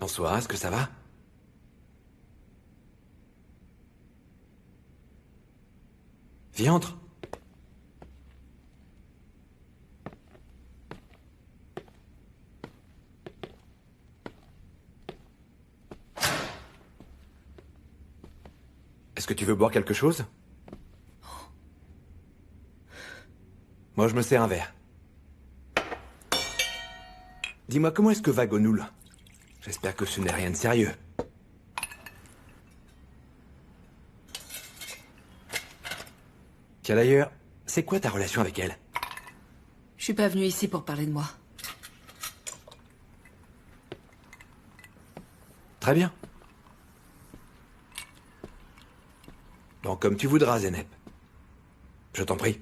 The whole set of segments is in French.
Bonsoir, est-ce que ça va? Viens, entre. Est-ce que tu veux boire quelque chose? Moi, je me sers un verre. Dis-moi, comment est-ce que va Gonoul? J'espère que ce n'est rien de sérieux. Tiens d'ailleurs, c'est quoi ta relation avec elle? Je suis pas venue ici pour parler de moi. Très bien. Donc, comme tu voudras, Zeynep. Je t'en prie.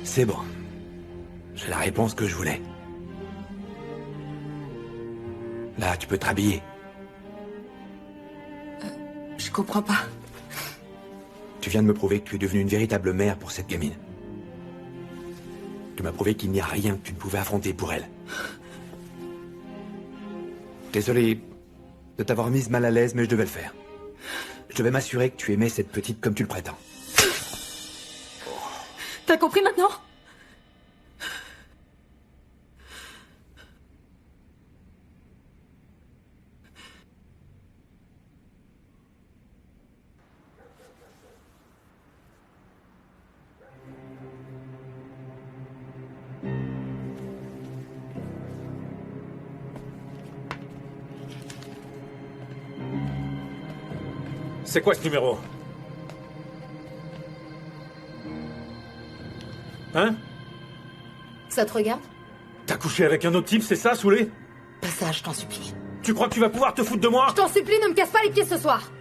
C'est bon. J'ai la réponse que je voulais. Là, tu peux te rhabiller. Je comprends pas. Tu viens de me prouver que tu es devenue une véritable mère pour cette gamine. Tu m'as prouvé qu'il n'y a rien que tu ne pouvais affronter pour elle. Désolé de t'avoir mise mal à l'aise, mais je devais le faire. Je devais m'assurer que tu aimais cette petite comme tu le prétends. T'as compris maintenant? C'est quoi ce numéro? Hein? Ça te regarde? T'as couché avec un autre type, c'est ça, saoulé? Pas ça, je t'en supplie. Tu crois que tu vas pouvoir te foutre de moi? Je t'en supplie, ne me casse pas les pieds ce soir!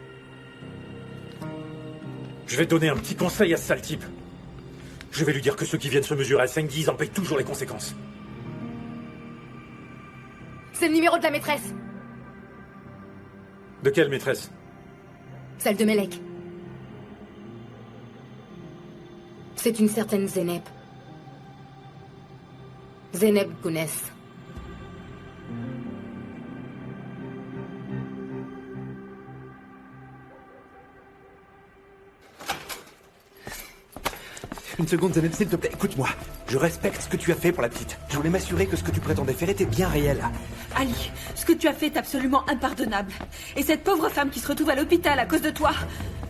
Je vais donner un petit conseil à ce sale type. Je vais lui dire que ceux qui viennent se mesurer à 5-10 en payent toujours les conséquences. C'est le numéro de la maîtresse. De quelle maîtresse? Celle de Melek. C'est une certaine Zeynep. Zeynep Gounès. Une seconde, Zeynep, s'il te plaît, écoute-moi. Je respecte ce que tu as fait pour la petite. Je voulais m'assurer que ce que tu prétendais faire était bien réel. Ali, ce que tu as fait est absolument impardonnable. Et cette pauvre femme qui se retrouve à l'hôpital à cause de toi...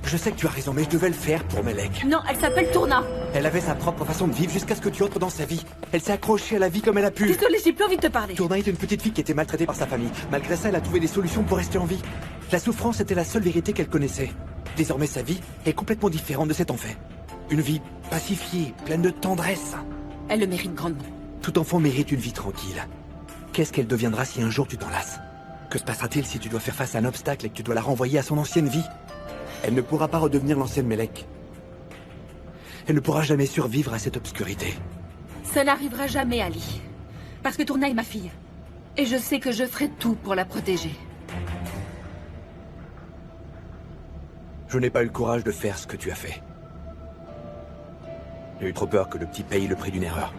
Je sais que tu as raison, mais je devais le faire pour Melek. Non, elle s'appelle Tourna. Elle avait sa propre façon de vivre jusqu'à ce que tu entres dans sa vie. Elle s'est accrochée à la vie comme elle a pu. Désolée, j'ai plus envie de te parler. Tourna était une petite fille qui était maltraitée par sa famille. Malgré ça, elle a trouvé des solutions pour rester en vie. La souffrance était la seule vérité qu'elle connaissait. Désormais, sa vie est complètement différente de cet enfant. Une vie pacifiée, pleine de tendresse. Elle le mérite grandement. Tout enfant mérite une vie tranquille. Qu'est-ce qu'elle deviendra si un jour tu t'en lasses? Que se passera-t-il si tu dois faire face à un obstacle et que tu dois la renvoyer à son ancienne vie? Elle ne pourra pas redevenir l'ancienne Melek. Elle ne pourra jamais survivre à cette obscurité. Ça n'arrivera jamais, Ali. Parce que Tourna est ma fille. Et je sais que je ferai tout pour la protéger. Je n'ai pas eu le courage de faire ce que tu as fait. J'ai eu trop peur que le petit paye le prix d'une erreur.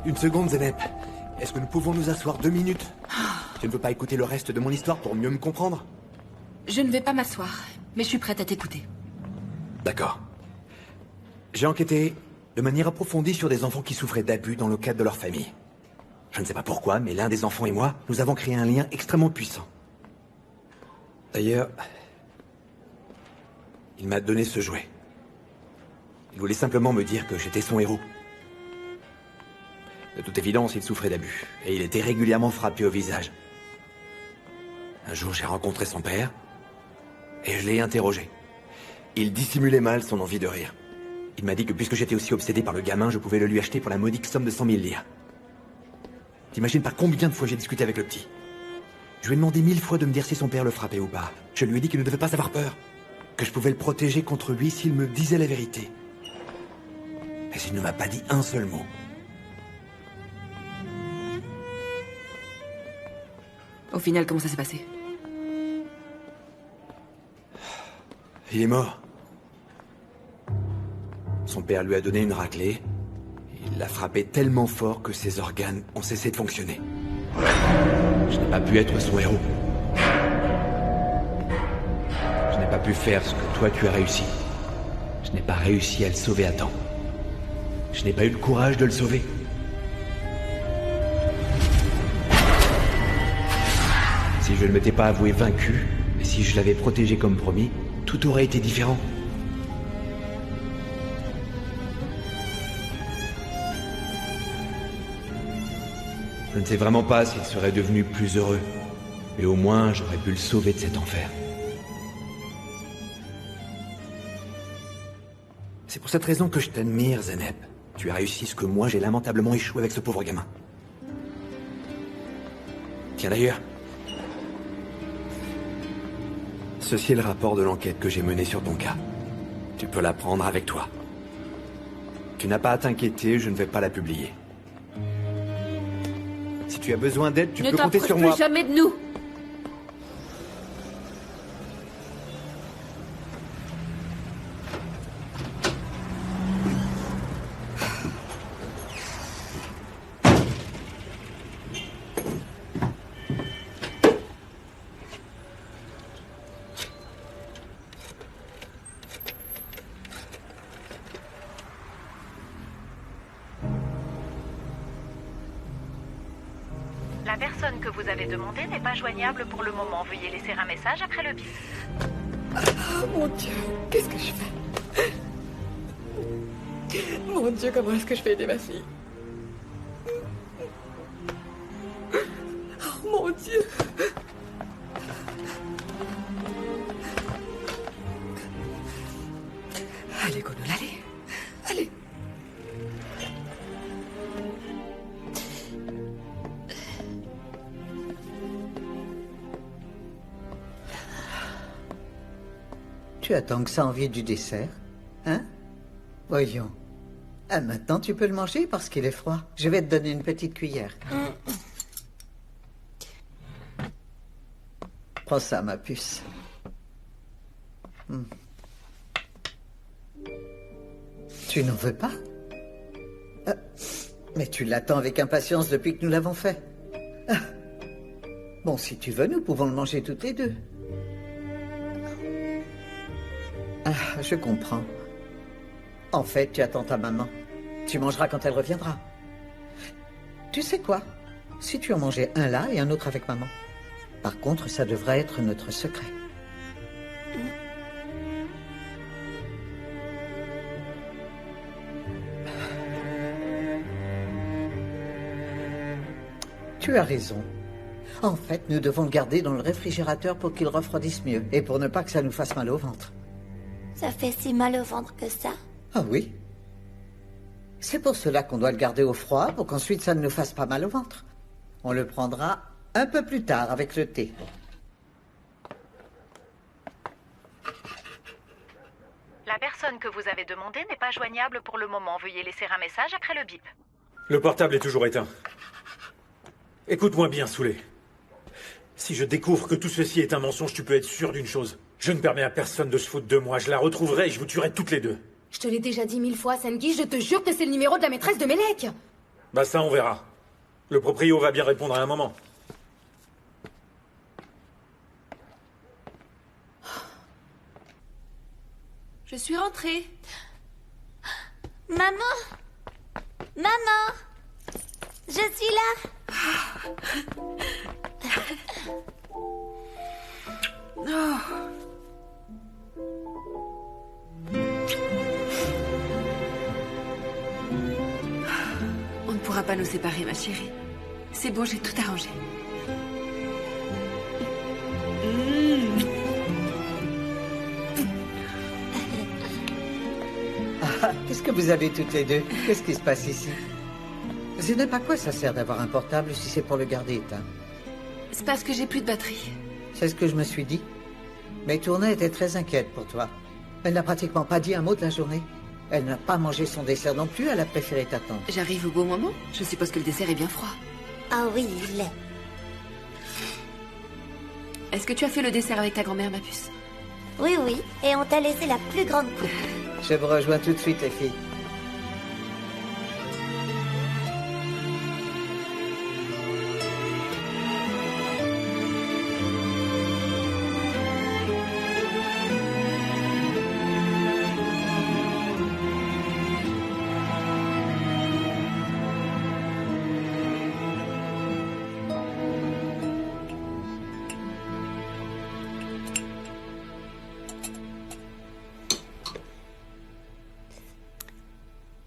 Une seconde, Zeynep. Est-ce que nous pouvons nous asseoir 2 minutes? Tu ne veux pas écouter le reste de mon histoire pour mieux me comprendre? Je ne vais pas m'asseoir, mais je suis prête à t'écouter. D'accord. J'ai enquêté de manière approfondie sur des enfants qui souffraient d'abus dans le cadre de leur famille. Je ne sais pas pourquoi, mais l'un des enfants et moi, nous avons créé un lien extrêmement puissant. D'ailleurs, il m'a donné ce jouet. Il voulait simplement me dire que j'étais son héros. De toute évidence, il souffrait d'abus, et il était régulièrement frappé au visage. Un jour, j'ai rencontré son père, et je l'ai interrogé. Il dissimulait mal son envie de rire. Il m'a dit que puisque j'étais aussi obsédé par le gamin, je pouvais le lui acheter pour la modique somme de 100 000 lire. T'imagines pas combien de fois j'ai discuté avec le petit? Je lui ai demandé 1000 fois de me dire si son père le frappait ou pas. Je lui ai dit qu'il ne devait pas avoir peur, que je pouvais le protéger contre lui s'il me disait la vérité. Mais il ne m'a pas dit un seul mot. Au final, comment ça s'est passé? Il est mort. Son père lui a donné une raclée. Il l'a frappé tellement fort que ses organes ont cessé de fonctionner. Je n'ai pas pu être son héros. Je n'ai pas pu faire ce que toi tu as réussi. Je n'ai pas réussi à le sauver à temps. Je n'ai pas eu le courage de le sauver. Si je ne m'étais pas avoué vaincu, et si je l'avais protégé comme promis, tout aurait été différent. Je ne sais vraiment pas s'il serait devenu plus heureux, mais au moins j'aurais pu le sauver de cet enfer. C'est pour cette raison que je t'admire, Zeynep. Tu as réussi ce que moi j'ai lamentablement échoué avec ce pauvre gamin. Tiens d'ailleurs, ceci est le rapport de l'enquête que j'ai menée sur ton cas. Tu peux la prendre avec toi. Tu n'as pas à t'inquiéter, je ne vais pas la publier. Si tu as besoin d'aide, tu peux compter sur moi. Ne t'approche plus jamais de nous. La personne que vous avez demandée n'est pas joignable pour le moment. Veuillez laisser un message après le bip. Oh mon Dieu, qu'est-ce que je fais? Mon Dieu, comment est-ce que je vais aider ma fille? Oh mon Dieu. Allez. Allez. Tu as tant que ça envie du dessert, hein? Voyons. Ah, maintenant, tu peux le manger parce qu'il est froid. Je vais te donner une petite cuillère. Prends ça, ma puce. Tu n'en veux pas? Mais tu l'attends avec impatience depuis que nous l'avons fait. Ah. Bon, si tu veux, nous pouvons le manger toutes les deux. Ah, je comprends. En fait, tu attends ta maman. Tu mangeras quand elle reviendra. Tu sais quoi? Si tu en mangeais un là et un autre avec maman. Par contre, ça devrait être notre secret. Tu as raison. En fait, nous devons le garder dans le réfrigérateur pour qu'il refroidisse mieux et pour ne pas que ça nous fasse mal au ventre. Ça fait si mal au ventre que ça? Ah oui. C'est pour cela qu'on doit le garder au froid, pour qu'ensuite ça ne nous fasse pas mal au ventre. On le prendra un peu plus tard avec le thé. La personne que vous avez demandée n'est pas joignable pour le moment. Veuillez laisser un message après le bip. Le portable est toujours éteint. Écoute-moi bien, Soulé. Si je découvre que tout ceci est un mensonge, tu peux être sûr d'une chose. Je ne permets à personne de se foutre de moi. Je la retrouverai et je vous tuerai toutes les deux. Je te l'ai déjà dit 1000 fois, Sengi, je te jure que c'est le numéro de la maîtresse de Melek. Bah ça, on verra. Le proprio va bien répondre à un moment. Je suis rentrée. Maman! Maman! Je suis là! On ne pourra pas nous séparer, ma chérie. C'est bon, j'ai tout arrangé. Ah, qu'est-ce que vous avez toutes les deux? Qu'est-ce qui se passe ici? Ce n'est pas quoi ça sert d'avoir un portable si c'est pour le garder éteint. C'est parce que j'ai plus de batterie. C'est ce que je me suis dit. Mais Tournai était très inquiète pour toi. Elle n'a pratiquement pas dit un mot de la journée. Elle n'a pas mangé son dessert non plus, elle a préféré t'attendre. J'arrive au bon moment. Je suppose que le dessert est bien froid. Ah oui, il est. Est-ce que tu as fait le dessert avec ta grand-mère, ma puce? Oui, oui, et on t'a laissé la plus grande coupe. Je vous rejoins tout de suite, les filles.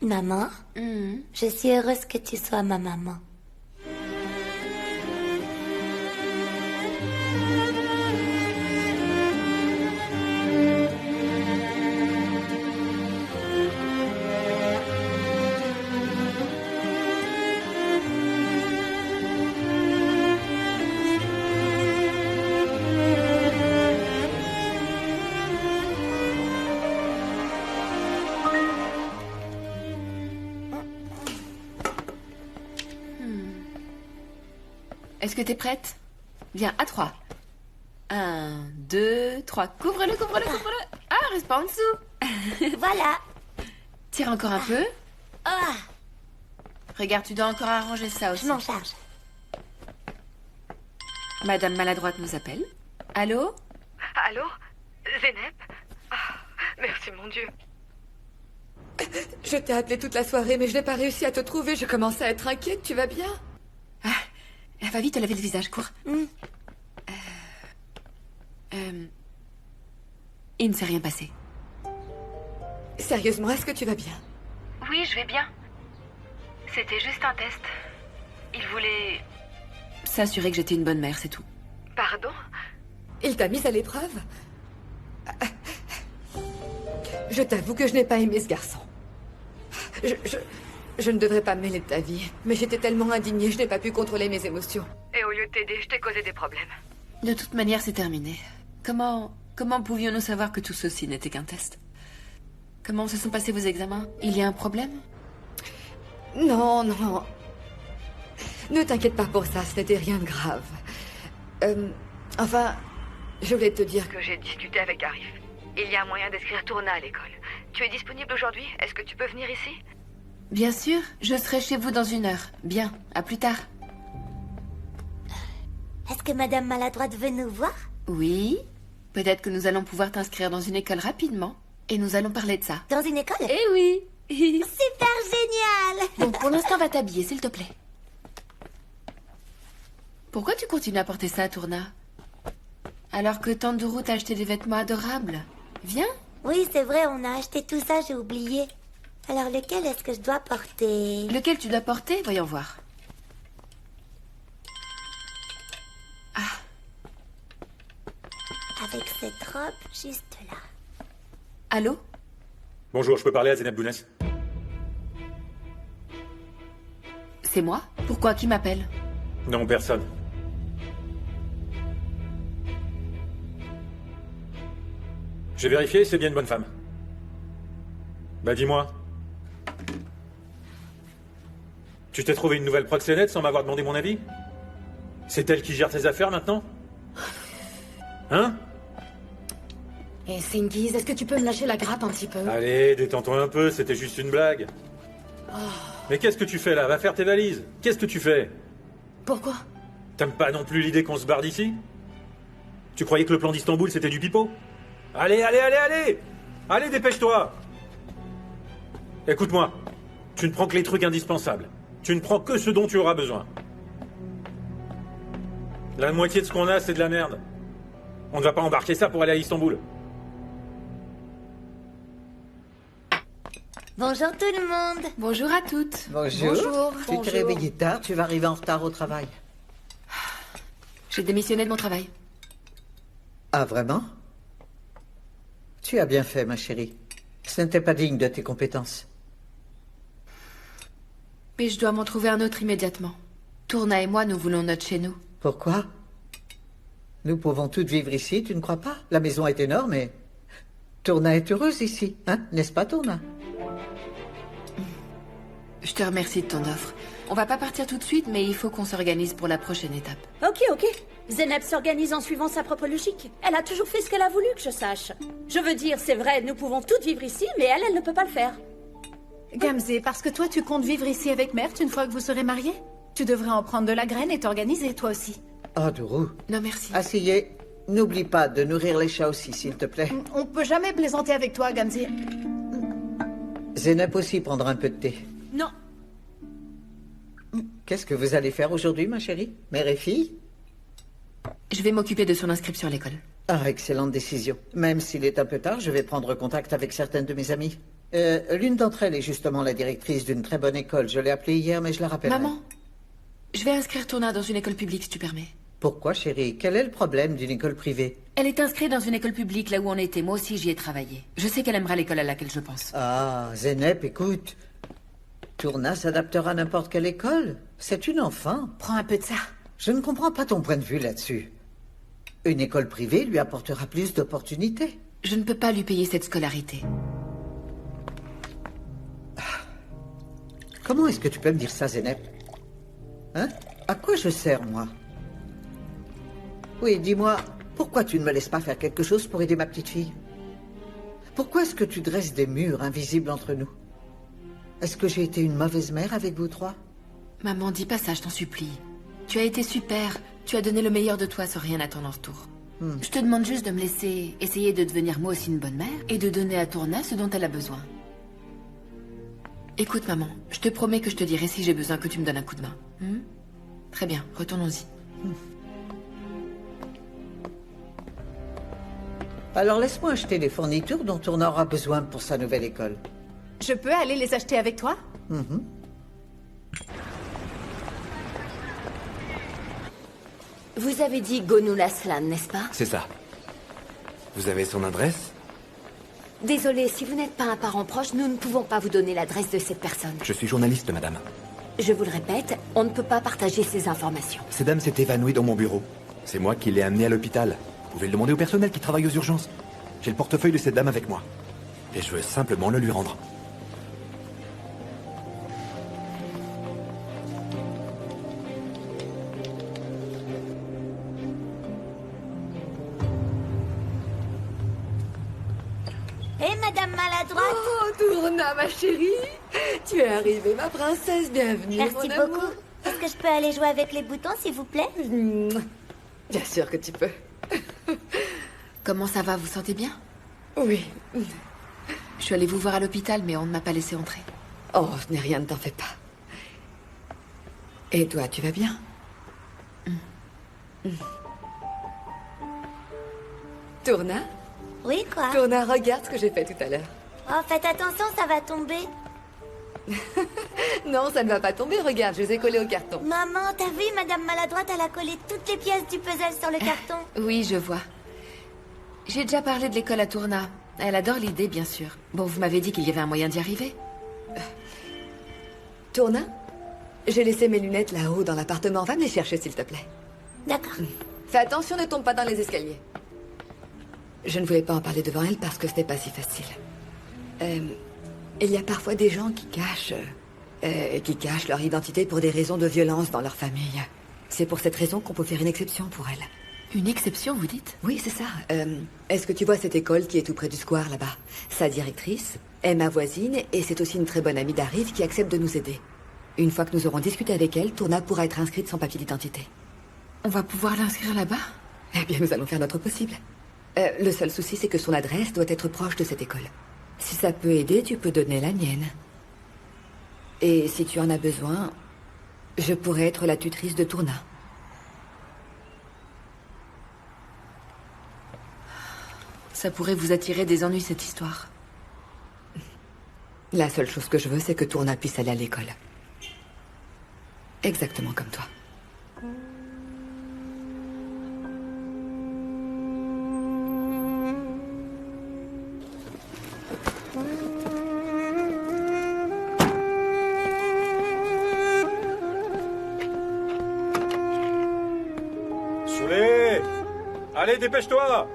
Maman, je suis heureuse que tu sois ma maman. Est-ce que t'es prête? Viens, à 3. 1, 2, 3. Couvre-le, couvre-le, couvre-le. Ah, reste pas en dessous. Voilà. Tire encore un peu. Ah, Regarde, tu dois encore arranger ça aussi. je m'en charge. Madame Maladroite nous appelle. Allô? Allô? Zeynep? Ah, merci, mon Dieu. Je t'ai appelé toute la soirée, mais je n'ai pas réussi à te trouver. Je commençais à être inquiète. Tu vas bien? Va vite te laver le visage, cours. Il ne s'est rien passé. Sérieusement, est-ce que tu vas bien? Oui, je vais bien. C'était juste un test. Il voulait... S'assurer que j'étais une bonne mère, c'est tout. Pardon? Il t'a mise à l'épreuve? Je t'avoue que je n'ai pas aimé ce garçon. Je ne devrais pas me mêler de ta vie, mais j'étais tellement indignée, je n'ai pas pu contrôler mes émotions. Et au lieu de t'aider, je t'ai causé des problèmes. De toute manière, c'est terminé. Comment pouvions-nous savoir que tout ceci n'était qu'un test? Comment se sont passés vos examens? Il y a un problème? Non. Ne t'inquiète pas pour ça, ce n'était rien de grave. Enfin, je voulais te dire que j'ai discuté avec Arif. Il y a un moyen d'inscrire Tourna à l'école. Tu es disponible aujourd'hui? Est-ce que tu peux venir ici? Bien sûr, je serai chez vous dans 1 heure. Bien, à plus tard. Est-ce que Madame Maladroite veut nous voir? Oui. Peut-être que nous allons pouvoir t'inscrire dans une école rapidement. Et nous allons parler de ça. Dans une école? Eh oui. Super génial! Bon, pour l'instant, va t'habiller, s'il te plaît. Pourquoi tu continues à porter ça, Tourna? Alors que Tanduru t'a acheté des vêtements adorables. Viens. Oui, c'est vrai, on a acheté tout ça, j'ai oublié. Alors lequel est-ce que je dois porter? Lequel tu dois porter? Voyons voir. Avec cette robe juste là. Allô? Bonjour, je peux parler à Zeynep Bounès? C'est moi? Pourquoi? Qui m'appelle? Non, personne. J'ai vérifié, c'est bien une bonne femme. Bah dis-moi. Tu t'es trouvé une nouvelle proxénète sans m'avoir demandé mon avis? C'est elle qui gère tes affaires maintenant? Hein? Et Sengiz, est-ce que tu peux me lâcher la grappe un petit peu? Allez, détends-toi un peu, c'était juste une blague. Mais qu'est-ce que tu fais là? Va faire tes valises. Qu'est-ce que tu fais? Pourquoi? T'aimes pas non plus l'idée qu'on se barre d'ici? Tu croyais que le plan d'Istanbul c'était du pipeau? Allez! Allez, dépêche-toi! Écoute-moi, tu ne prends que les trucs indispensables. Tu ne prends que ce dont tu auras besoin. La moitié de ce qu'on a, c'est de la merde. On ne va pas embarquer ça pour aller à Istanbul. Bonjour tout le monde. Bonjour à toutes. Bonjour. Tu t'es réveillé tard, tu vas arriver en retard au travail. J'ai démissionné de mon travail. Ah, vraiment? Tu as bien fait, ma chérie. Ce n'était pas digne de tes compétences. Mais je dois m'en trouver un autre immédiatement. Tourna et moi, nous voulons notre chez nous. Pourquoi? Nous pouvons toutes vivre ici, tu ne crois pas? La maison est énorme et... Tourna est heureuse ici, hein? N'est-ce pas, Tourna? Je te remercie de ton offre. On va pas partir tout de suite, mais il faut qu'on s'organise pour la prochaine étape. Ok. Zeynep s'organise en suivant sa propre logique. Elle a toujours fait ce qu'elle a voulu que je sache. Je veux dire, c'est vrai, nous pouvons toutes vivre ici, mais elle ne peut pas le faire. Gamzé, parce que toi, tu comptes vivre ici avec Mert une fois que vous serez mariés? Tu devrais en prendre de la graine et t'organiser, toi aussi. Oh, Dourou. Non, merci. Asseyez. N'oublie pas de nourrir les chats aussi, s'il te plaît. On peut jamais plaisanter avec toi, Gamzé. Zeynep aussi prendra un peu de thé. Non. Qu'est-ce que vous allez faire aujourd'hui, ma chérie? Mère et fille? Je vais m'occuper de son inscription à l'école. Ah, excellente décision. Même s'il est un peu tard, je vais prendre contact avec certaines de mes amies. L'une d'entre elles est justement la directrice d'une très bonne école. Je l'ai appelée hier, mais je la rappellerai. Maman, je vais inscrire Tourna dans une école publique, si tu permets. Pourquoi, chérie? Quel est le problème d'une école privée? Elle est inscrite dans une école publique, là où on était. Moi aussi, j'y ai travaillé. Je sais qu'elle aimera l'école à laquelle je pense. Ah, Zeynep, écoute. Tourna s'adaptera à n'importe quelle école. C'est une enfant. Prends un peu de ça. Je ne comprends pas ton point de vue là-dessus. Une école privée lui apportera plus d'opportunités. Je ne peux pas lui payer cette scolarité. Comment est-ce que tu peux me dire ça, Zeynep? Hein? À quoi je sers, moi? Oui, dis-moi, pourquoi tu ne me laisses pas faire quelque chose pour aider ma petite fille? Pourquoi est-ce que tu dresses des murs invisibles entre nous? Est-ce que j'ai été une mauvaise mère avec vous trois? Maman, dis pas ça, je t'en supplie. Tu as été super. Tu as donné le meilleur de toi sans rien attendre en retour. Je te demande juste de me laisser essayer de devenir moi aussi une bonne mère et de donner à Tourna ce dont elle a besoin. Écoute, maman, je te promets que je te dirai si j'ai besoin que tu me donnes un coup de main. Très bien, retournons-y. Alors laisse-moi acheter les fournitures dont on aura besoin pour sa nouvelle école. Je peux aller les acheter avec toi? Vous avez dit Gonul Aslan, n'est-ce pas? C'est ça. Vous avez son adresse? Désolée, si vous n'êtes pas un parent proche, nous ne pouvons pas vous donner l'adresse de cette personne. Je suis journaliste, madame. Je vous le répète, on ne peut pas partager ces informations. Cette dame s'est évanouie dans mon bureau. C'est moi qui l'ai amenée à l'hôpital. Vous pouvez le demander au personnel qui travaille aux urgences. J'ai le portefeuille de cette dame avec moi. Et je veux simplement le lui rendre. Hé, Madame Maladroite. Oh, Tourna, ma chérie. Tu es arrivée, ma princesse. Bienvenue, Merci mon beaucoup. amour. Est-ce que je peux aller jouer avec les boutons, s'il vous plaît? Bien sûr que tu peux. Comment ça va, vous sentez bien? Oui. Je suis allée vous voir à l'hôpital, mais on ne m'a pas laissé entrer. Oh, ce n'est rien, ne t'en fais pas. Et toi, tu vas bien? Tourna? Oui, quoi? Tourna, regarde ce que j'ai fait tout à l'heure. Oh, faites attention, ça va tomber. Non, ça ne va pas tomber, regarde, je les ai collés au carton. Maman, t'as vu, Madame Maladroite, elle a collé toutes les pièces du puzzle sur le carton. Oui, je vois. J'ai déjà parlé de l'école à Tourna. Elle adore l'idée, bien sûr. Bon, vous m'avez dit qu'il y avait un moyen d'y arriver. Tourna? J'ai laissé mes lunettes là-haut dans l'appartement. Va me les chercher, s'il te plaît. D'accord. Fais attention, ne tombe pas dans les escaliers. Je ne voulais pas en parler devant elle parce que ce n'est pas si facile. Il y a parfois des gens qui cachent leur identité pour des raisons de violence dans leur famille. C'est pour cette raison qu'on peut faire une exception pour elle. Une exception, vous dites? Oui, c'est ça. Est-ce que tu vois cette école qui est tout près du square là-bas? Sa directrice est ma voisine et c'est aussi une très bonne amie d'Arif qui accepte de nous aider. Une fois que nous aurons discuté avec elle, Tourna pourra être inscrite sans papier d'identité. On va pouvoir l'inscrire là-bas? Eh bien, nous allons faire notre possible. Le seul souci, c'est que son adresse doit être proche de cette école. Si ça peut aider, tu peux donner la mienne. Et si tu en as besoin, je pourrais être la tutrice de Tourna. Ça pourrait vous attirer des ennuis, cette histoire. La seule chose que je veux, c'est que Tourna puisse aller à l'école. Exactement comme toi. Soulé! Allez, dépêche-toi!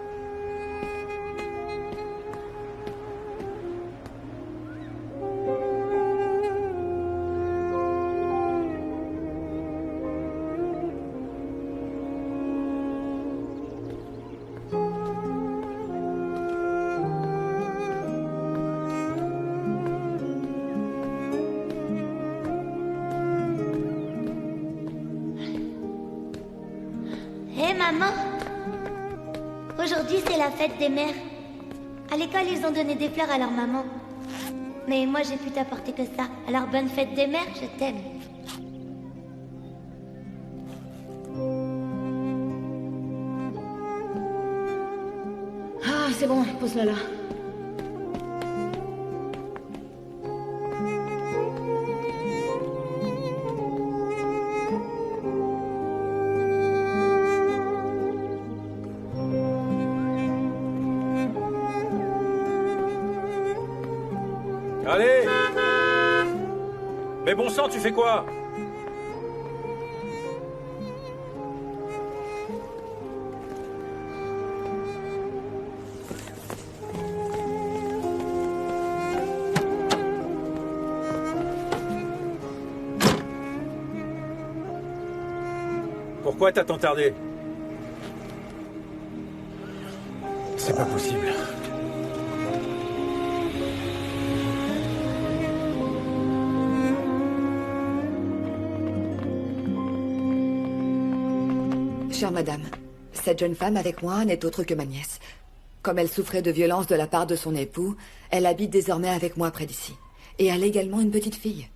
Hé, maman. Aujourd'hui, c'est la fête des mères. À l'école, ils ont donné des fleurs à leur maman. Mais moi, j'ai pu t'apporter que ça. Alors, bonne fête des mères, je t'aime. Ah, c'est bon, pose-le là. Allez! Mais bon sang, tu fais quoi? Pourquoi t'as tant tardé? C'est pas possible. Chère madame, cette jeune femme avec moi n'est autre que ma nièce. Comme elle souffrait de violence de la part de son époux, elle habite désormais avec moi près d'ici. Et elle a également une petite fille.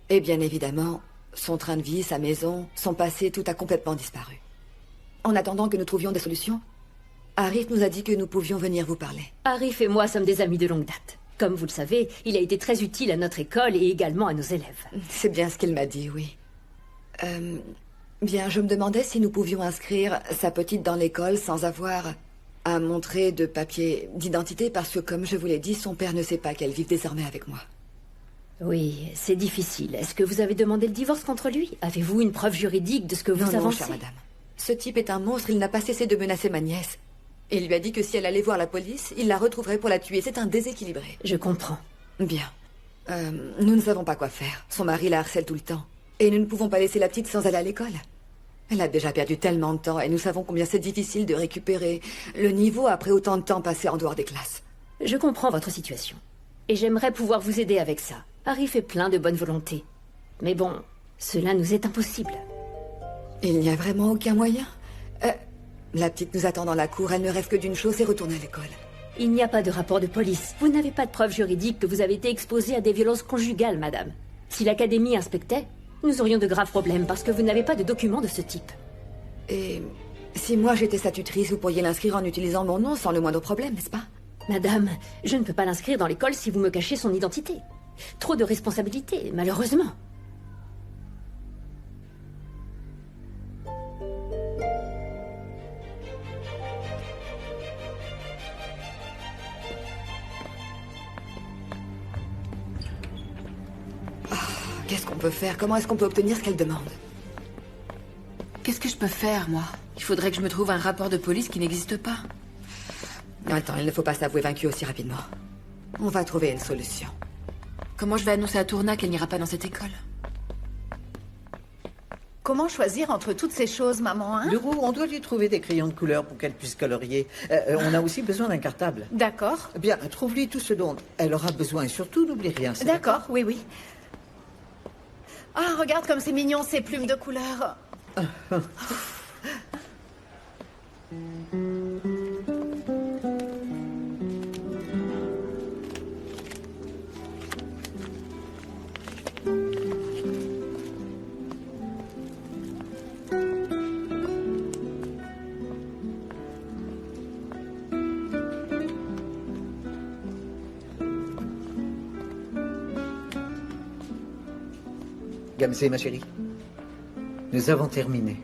Et bien évidemment, son train de vie, sa maison, son passé, tout a complètement disparu. En attendant que nous trouvions des solutions, Arif nous a dit que nous pouvions venir vous parler. Arif et moi sommes des amis de longue date. Comme vous le savez, il a été très utile à notre école et également à nos élèves. C'est bien ce qu'il m'a dit, oui. Bien, je me demandais si nous pouvions inscrire sa petite dans l'école sans avoir à montrer de papier d'identité parce que, comme je vous l'ai dit, son père ne sait pas qu'elle vit désormais avec moi. Oui, c'est difficile. Est-ce que vous avez demandé le divorce contre lui? Avez-vous une preuve juridique de ce que vous Non, avancez? chère madame. Ce type est un monstre, il n'a pas cessé de menacer ma nièce. Il lui a dit que si elle allait voir la police, il la retrouverait pour la tuer. C'est un déséquilibré. Je comprends. Bien. Nous ne savons pas quoi faire. Son mari la harcèle tout le temps. Et nous ne pouvons pas laisser la petite sans aller à l'école. Elle a déjà perdu tellement de temps et nous savons combien c'est difficile de récupérer le niveau après autant de temps passé en dehors des classes. Je comprends votre situation. Et j'aimerais pouvoir vous aider avec ça. Harry fait plein de bonne volonté. Mais bon, cela nous est impossible. Il n'y a vraiment aucun moyen? La petite nous attend dans la cour. Elle ne rêve que d'une chose, c'est retourner à l'école. Il n'y a pas de rapport de police. Vous n'avez pas de preuve juridique que vous avez été exposée à des violences conjugales, madame. Si l'académie inspectait, nous aurions de graves problèmes parce que vous n'avez pas de documents de ce type. Et si moi j'étais sa tutrice, vous pourriez l'inscrire en utilisant mon nom sans le moindre problème, n'est-ce pas? Madame, je ne peux pas l'inscrire dans l'école si vous me cachez son identité. Trop de responsabilités, malheureusement. Qu'est-ce qu'on peut faire? Comment est-ce qu'on peut obtenir ce qu'elle demande? Qu'est-ce que je peux faire, moi? Il faudrait que je me trouve un rapport de police qui n'existe pas. Attends, il ne faut pas s'avouer vaincu aussi rapidement. On va trouver une solution. Comment je vais annoncer à Tourna qu'elle n'ira pas dans cette école? Comment choisir entre toutes ces choses, maman, hein? Leroux, on doit lui trouver des crayons de couleur pour qu'elle puisse colorier. On a aussi besoin d'un cartable. D'accord. Bien, trouve-lui tout ce dont elle aura besoin et surtout, n'oublie rien. D'accord, oui, oui. Ah, regarde comme c'est mignon, ces plumes de couleur. Gamzé, ma chérie, nous avons terminé.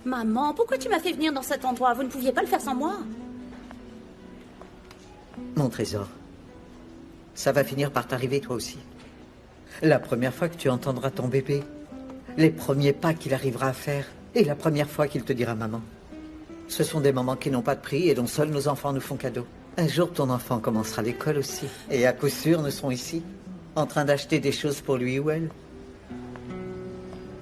Maman, pourquoi tu m'as fait venir dans cet endroit? Vous ne pouviez pas le faire sans moi? Mon trésor, ça va finir par t'arriver toi aussi. La première fois que tu entendras ton bébé, les premiers pas qu'il arrivera à faire, et la première fois qu'il te dira maman. Ce sont des moments qui n'ont pas de prix et dont seuls nos enfants nous font cadeau. Un jour, ton enfant commencera l'école aussi. Et à coup sûr, nous serons ici, en train d'acheter des choses pour lui ou elle.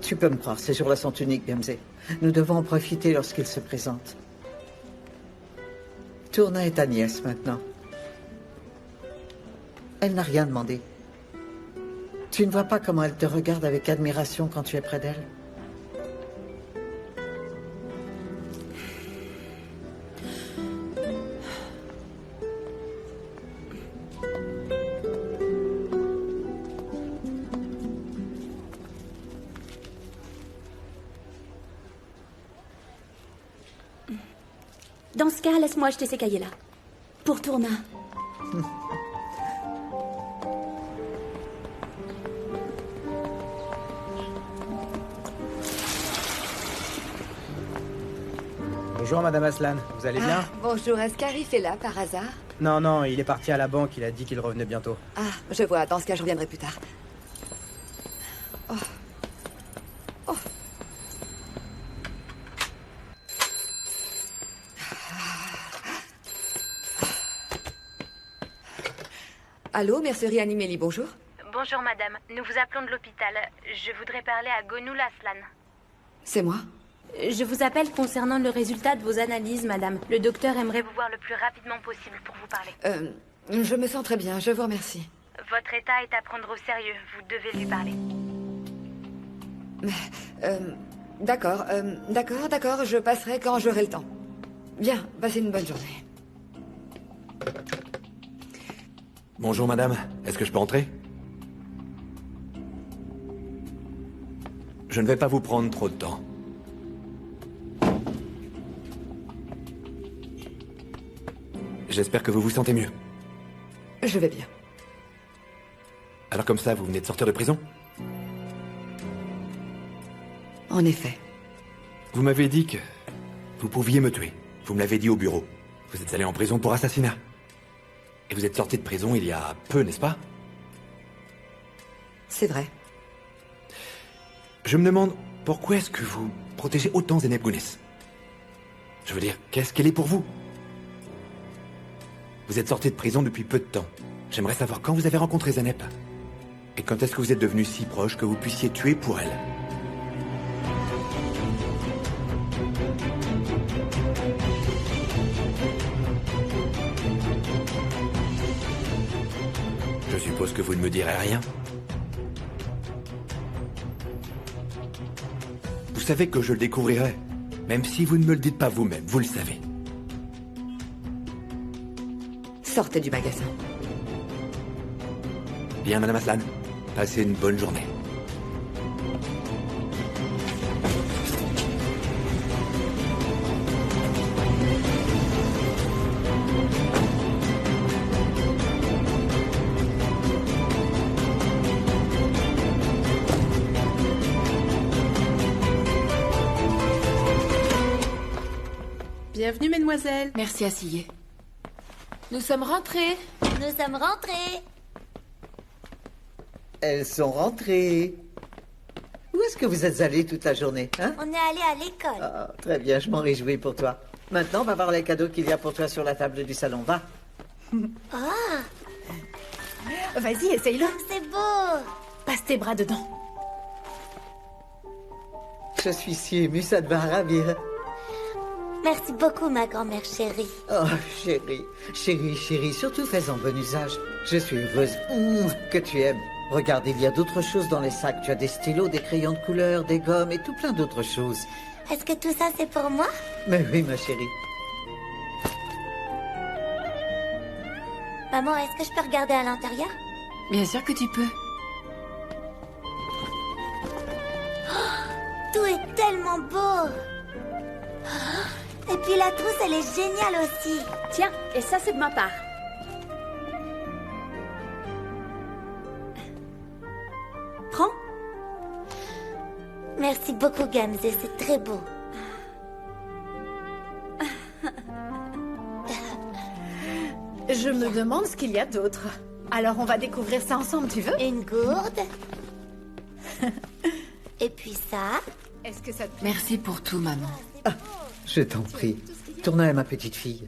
Tu peux me croire, ces jours-là sont uniques, Gamzé. Nous devons en profiter lorsqu'ils se présentent. Tourna est ta nièce maintenant. Elle n'a rien demandé. Tu ne vois pas comment elle te regarde avec admiration quand tu es près d'elle? Dans ce cas, laisse-moi acheter ces cahiers-là. Pour Tourna. Bonjour, Madame Aslan. Vous allez bien? Bonjour, est-ce qu'Arif est là par hasard? Non, non, il est parti à la banque. Il a dit qu'il revenait bientôt. Ah, je vois. Dans ce cas, je reviendrai plus tard. Oh. Oh. Allô, mercerie Animélie, bonjour. Bonjour madame, nous vous appelons de l'hôpital. Je voudrais parler à Gonul Aslan. C'est moi? Je vous appelle concernant le résultat de vos analyses, madame. Le docteur aimerait Vous voir le plus rapidement possible pour vous parler. Je me sens très bien, je vous remercie. Votre état est à prendre au sérieux, vous devez lui parler. D'accord, je passerai quand j'aurai le temps. Bien, passez une bonne journée. Bonjour madame, est-ce que je peux entrer? Je ne vais pas vous prendre trop de temps. J'espère que vous vous sentez mieux. Je vais bien. Alors comme ça, vous venez de sortir de prison? En effet. Vous m'avez dit que vous pouviez me tuer. Vous me l'avez dit au bureau. Vous êtes allé en prison pour assassinat. Et vous êtes sorti de prison il y a peu, n'est-ce pas? C'est vrai. Je me demande, pourquoi est-ce que vous protégez autant Zeynep Gounis? Je veux dire, qu'est-ce qu'elle est pour vous? Vous êtes sorti de prison depuis peu de temps. J'aimerais savoir quand vous avez rencontré Zeynep. Et quand est-ce que vous êtes devenus si proches que vous puissiez tuer pour elle? Je suppose que vous ne me direz rien. Vous savez que je le découvrirai. Même si vous ne me le dites pas vous-même, vous le savez. Sortez du magasin. Bien, Madame Aslan. Passez une bonne journée. Bienvenue, mesdemoiselles. Merci, asseyez. Nous sommes rentrés. Nous sommes rentrés. Elles sont rentrées. Où est-ce que vous êtes allés toute la journée, hein? On est allé à l'école. Ah, très bien, je m'en réjouis pour toi. Maintenant, on va voir les cadeaux qu'il y a pour toi sur la table du salon. Va. Ah, Vas-y, essaye-le. c'est beau. Passe tes bras dedans. Je suis si émue, ça te va ravir. Merci beaucoup, ma grand-mère chérie. Oh, chérie, chérie, chérie, surtout fais-en bon usage. Je suis heureuse que tu aimes. Regarde, il y a d'autres choses dans les sacs. Tu as des stylos, des crayons de couleur, des gommes et tout plein d'autres choses. Est-ce que tout ça, c'est pour moi? Mais oui, ma chérie. Maman, est-ce que je peux regarder à l'intérieur? Bien sûr que tu peux. Tout est tellement beau. Et puis la trousse, elle est géniale aussi. Tiens, et ça, c'est de ma part. Prends. Merci beaucoup, Gamze, c'est très beau. Je me demande ce qu'il y a d'autre. Alors on va découvrir ça ensemble, tu veux? Une gourde. Et puis ça. Est-ce que ça te plaît? Merci pour tout, maman. Je t'en prie. Tourna à ma petite fille.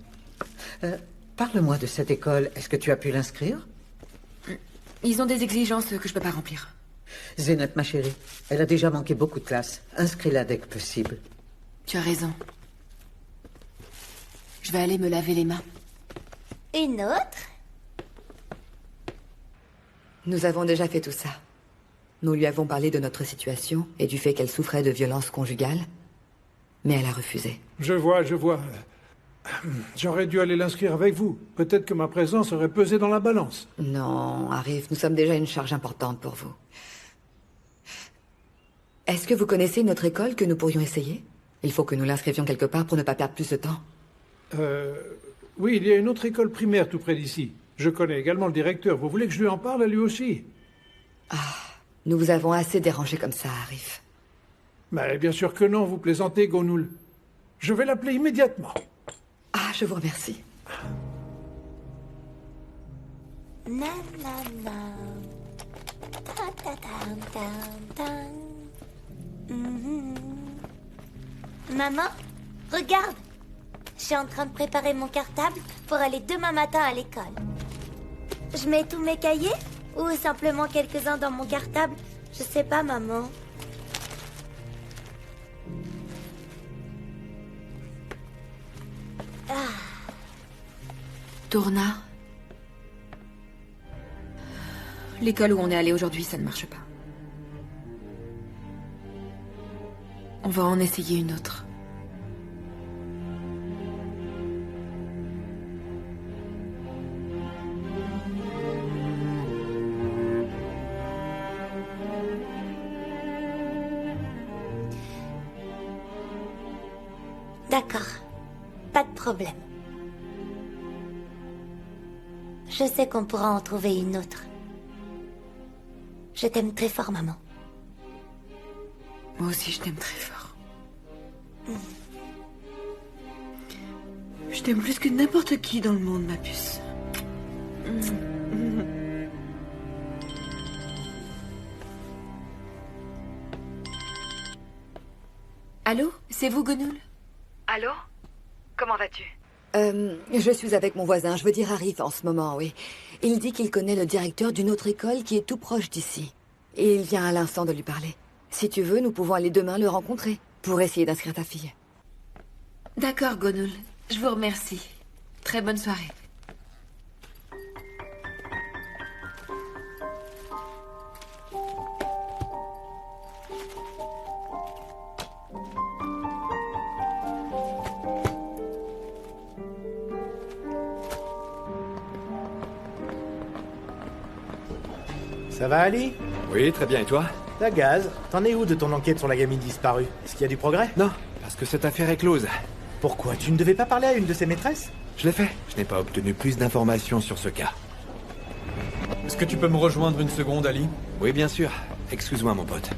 Parle-moi de cette école. Est-ce que tu as pu l'inscrire? Ils ont des exigences que je peux pas remplir. Zeynep, ma chérie, elle a déjà manqué beaucoup de classes. Inscris-la dès que possible. Tu as raison. Je vais aller me laver les mains. Une autre? Nous avons déjà fait tout ça. Nous lui avons parlé de notre situation et du fait qu'elle souffrait de violences conjugales, mais elle a refusé. Je vois. J'aurais dû aller l'inscrire avec vous. Peut-être que ma présence aurait pesé dans la balance. Non, Arif, nous sommes déjà une charge importante pour vous. Est-ce que vous connaissez une autre école que nous pourrions essayer? Il faut que nous l'inscrivions quelque part pour ne pas perdre plus de temps. Oui, il y a une autre école primaire tout près d'ici. Je connais également le directeur. Vous voulez que je lui en parle à lui aussi? Nous vous avons assez dérangé comme ça, Arif. Mais bien sûr que non, vous plaisantez, Gonoul. Je vais l'appeler immédiatement. Je vous remercie. Na, na, na. Ta, ta, ta, ta, ta. Mhm. Maman, regarde. Je suis en train de préparer mon cartable pour aller demain matin à l'école. Je mets tous mes cahiers ou simplement quelques-uns dans mon cartable? Je sais pas, maman. Tourna. L'école où on est allé aujourd'hui, ça ne marche pas. On va en essayer une autre. D'accord. Pas de problème. Je sais qu'on pourra en trouver une autre. Je t'aime très fort, maman. Moi aussi, je t'aime très fort. Je t'aime plus que n'importe qui dans le monde, ma puce. Allô? C'est vous, Gonul? Allô? Comment vas-tu? Je suis avec mon voisin, je veux dire Arif en ce moment, oui. Il dit qu'il connaît le directeur d'une autre école qui est tout proche d'ici. Et il vient à l'instant de lui parler. Si tu veux, nous pouvons aller demain le rencontrer, pour essayer d'inscrire ta fille. D'accord, Gonul. Je vous remercie. Très bonne soirée. Ça va, Ali? Oui, très bien, et toi? La Gaz, t'en es où de ton enquête sur la gamine disparue? Est-ce qu'il y a du progrès? Non, parce que cette affaire est close. Pourquoi? Tu ne devais pas parler à une de ses maîtresses? Je l'ai fait. Je n'ai pas obtenu plus d'informations sur ce cas. Est-ce que tu peux me rejoindre une seconde, Ali? Oui, bien sûr. Excuse-moi, mon pote.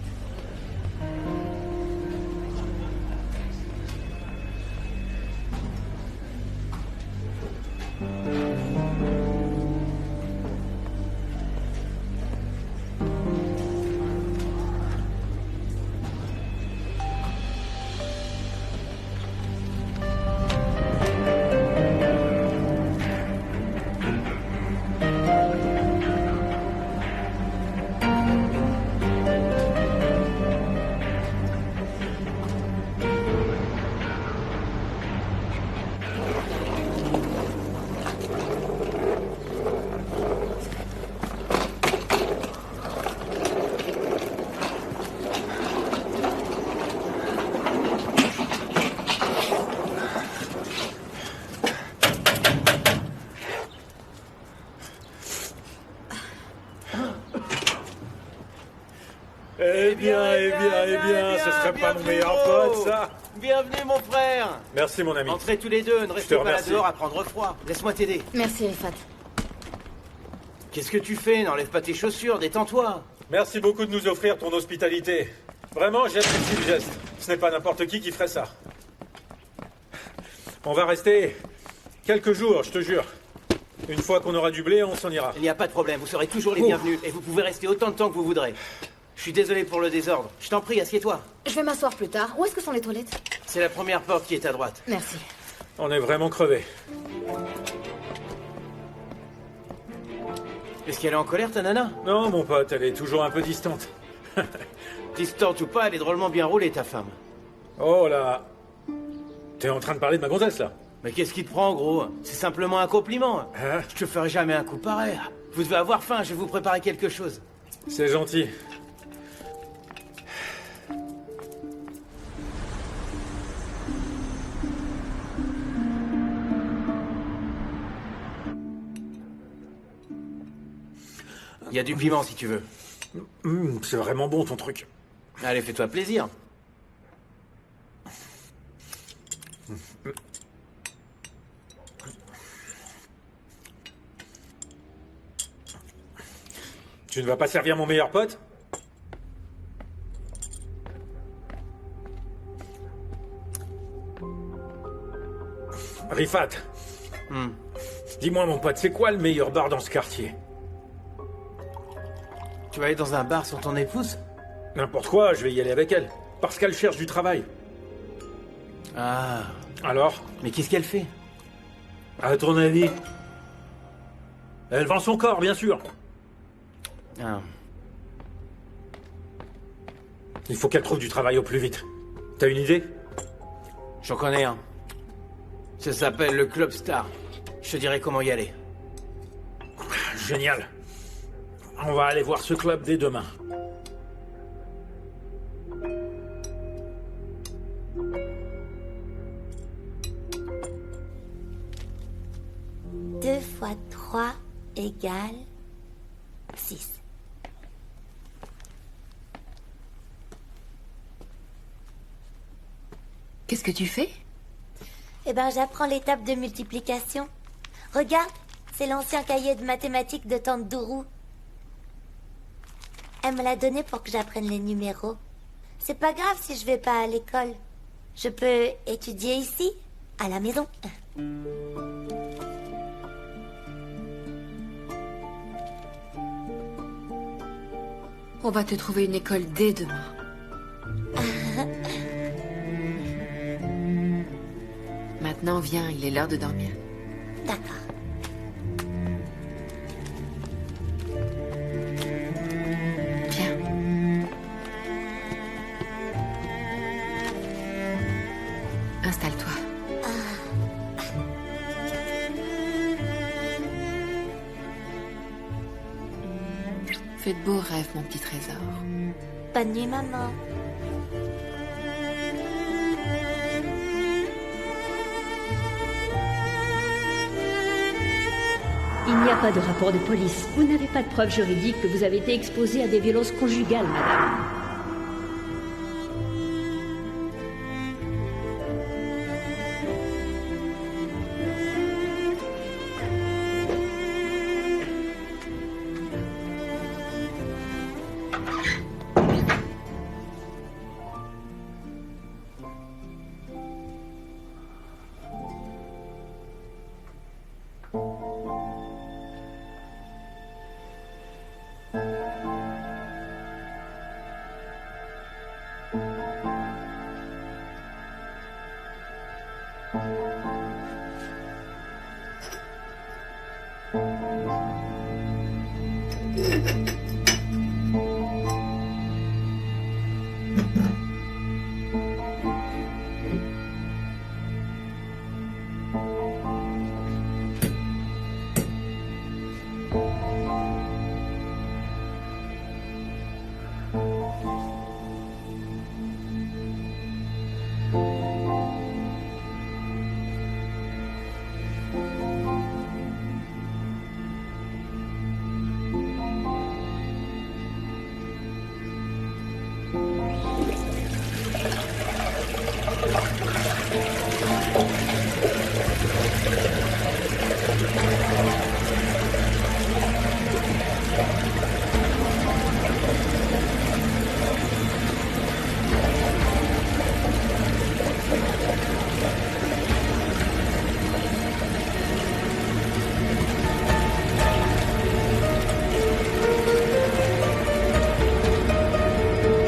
Eh bien, ce serait pas mon meilleur pote, ça? Bienvenue, mon frère. Merci, mon ami. Entrez tous les deux, ne restez pas là remercie. dehors à prendre froid. Laisse-moi t'aider. Merci, Rifat. Qu'est-ce que tu fais? N'enlève pas tes chaussures, détends-toi. Merci beaucoup de nous offrir ton hospitalité. Vraiment, j'apprécie le geste. Ce n'est pas n'importe qui ferait ça. On va rester quelques jours, je te jure. Une fois qu'on aura du blé, on s'en ira. Il n'y a pas de problème, vous serez toujours les bienvenus et vous pouvez rester autant de temps que vous voudrez. Je suis désolé pour le désordre. Je t'en prie, assieds-toi. Je vais m'asseoir plus tard. Où est-ce que sont les toilettes? C'est la première porte qui est à droite. Merci. On est vraiment crevés. Est-ce qu'elle est en colère, ta nana? Non, mon pote, elle est toujours un peu distante. Distante ou pas, elle est drôlement bien roulée, ta femme. Oh là. T'es en train de parler de ma gonzesse, là? Mais qu'est-ce qui te prend, gros? C'est simplement un compliment. Hein? Je te ferai jamais un coup pareil. Vous devez avoir faim, je vais vous préparer quelque chose. C'est gentil. Il y a du piment si tu veux. C'est vraiment bon ton truc. Allez, fais-toi plaisir. Tu ne vas pas servir mon meilleur pote? Rifat. Dis-moi, mon pote, c'est quoi le meilleur bar dans ce quartier? Tu vas aller dans un bar sans ton épouse? N'importe quoi, je vais y aller avec elle. Parce qu'elle cherche du travail. Ah. Alors? Mais qu'est-ce qu'elle fait? À ton avis? Elle vend son corps, bien sûr. Ah. Il faut qu'elle trouve du travail au plus vite. T'as une idée? J'en connais un. Ça s'appelle le Club Star. Je te dirai comment y aller. Génial. On va aller voir ce club dès demain. Deux fois 3 égale 6. Qu'est-ce que tu fais? Eh ben, j'apprends l'étape de multiplication. Regarde, c'est l'ancien cahier de mathématiques de tante Dourou. Elle me l'a donné pour que j'apprenne les numéros. C'est pas grave si je vais pas à l'école. Je peux étudier ici, à la maison. On va te trouver une école dès demain. Maintenant, viens, il est l'heure de dormir. D'accord. Viens. Installe-toi. Fais de beaux rêves, mon petit trésor. Bonne nuit, maman. Il n'y a pas de rapport de police. Vous n'avez pas de preuves juridiques que vous avez été exposé à des violences conjugales, madame.